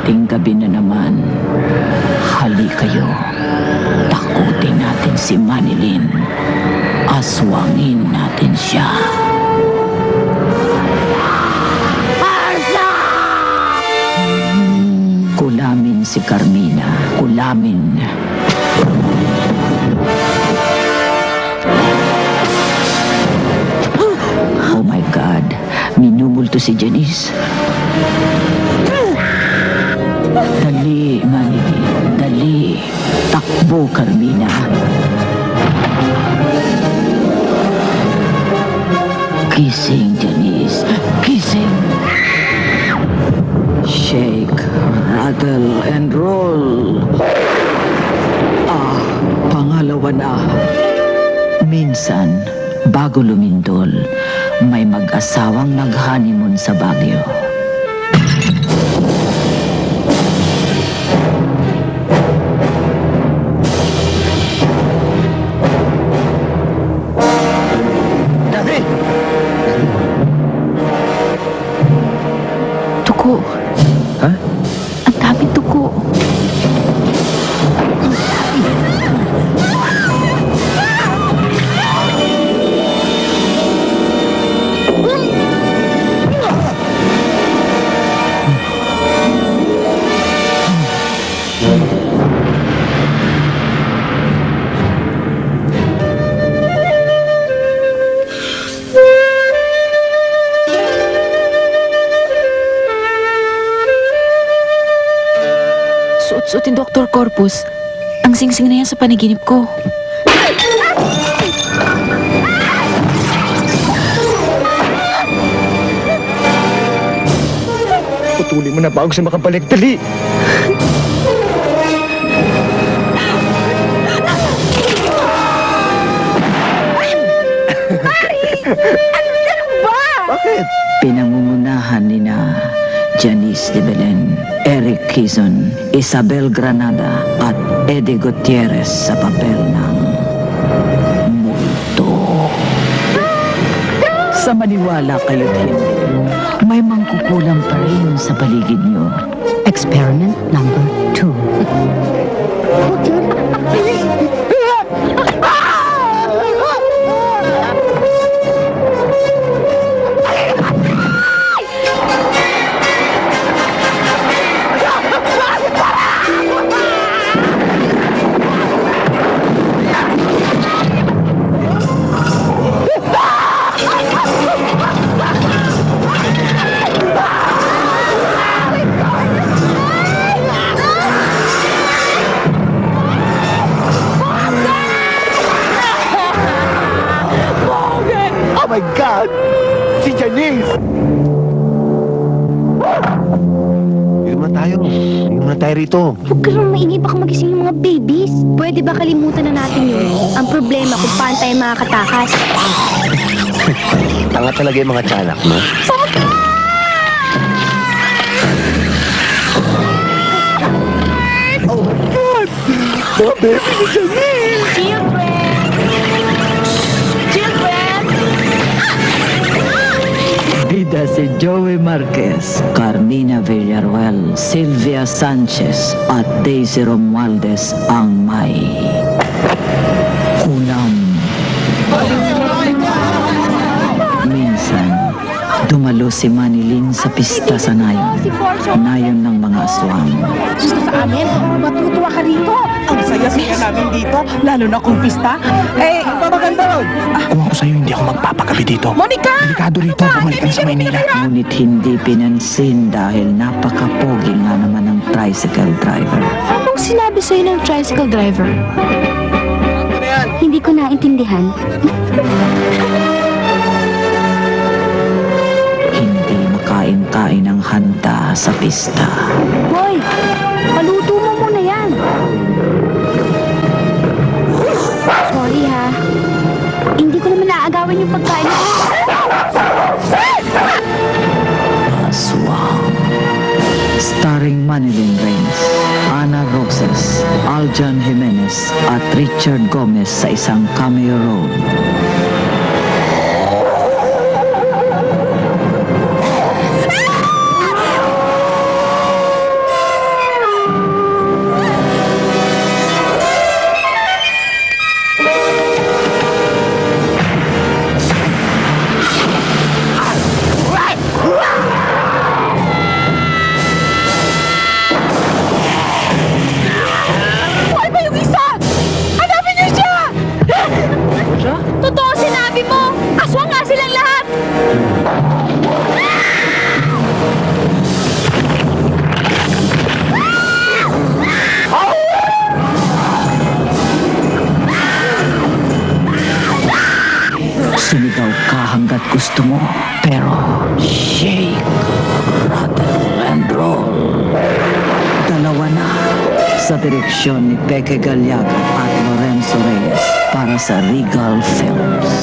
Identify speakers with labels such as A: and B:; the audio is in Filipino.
A: Hating gabi na naman. Hali kayo. Takutin natin si Manilin. Aswangin natin siya. Kulamin si Carmina. Kulamin. Oh my God. Minumulto si Janice. Dali, Manilin. Dali. Takbo, Carmina. Kissing, Janice. Kissing. Shake, rattle, and roll. Pangalawa na. Minsan, bago lumindol, may mag-asawang nag-honeymoon sa Baguio. Tuko.
B: Ha?
A: Ang daming tuko. Suot-suotin, Dr. Corpus. Ang singsing na yan sa panaginip ko.
B: Putulin mo na bago siya makabalik. Dali! Bakit?
A: Pinangungunahan ni na Janice de Belen, Eric Quezon, Isabel Granada at Eddie Gutierrez sa papel ng multo. Sa maniwala kayo't hindi, may mangkukulang pa rin sa paligid niyo.
C: Experiment number 2.
B: Oh my God! Si Janice! Inom na tayo rito.
C: Huwag ka lang maingay, baka magising yung mga babies. Pwede ba kalimutan na natin yun? Ang problema kung paano tayo makakatakas.
B: Tanga talaga yung mga tiyanak, no? Oh my God! Mga baby ni Janice!
A: Bida si Joey Marquez, Carmina Villarreal, Sylvia Sanchez at Daisy Romualdez ang may kulam. Minsan, dumalo si Manilin sa pista sa nayon. Nayon ng mga aswang.
D: Gusto sa amin, matutuwa ka rito. Ang saya-saya namin dito, lalo na kung pista. Eh, maganda ron.
B: Kung ako sa'yo, hindi ako magpapagabi dito.
D: Monica!
B: Delikado rito, bumalik ka na sa Maynila.
A: Ngunit hindi pinansin dahil napakapogi nga naman ng tricycle driver.
C: Anong sinabi sa'yo ng tricycle driver? Hindi ko naintindihan.
A: Hindi makain-kain ang handa sa pista.
C: Boy, paluto mo muna yan. Sorry ha. Hindi ko naman naagawan yung pagkain.
A: Aswang. Starring Manilin Reyes, Ana Roses, Aljan Jimenez at Richard Gomez sa isang cameo role. Sigaw ka hanggat gusto mo. Pero shake, rattle, and roll. Dalawa na sa direksyon ni Peque Gallaga at Lorenzo Reyes para sa Regal Films.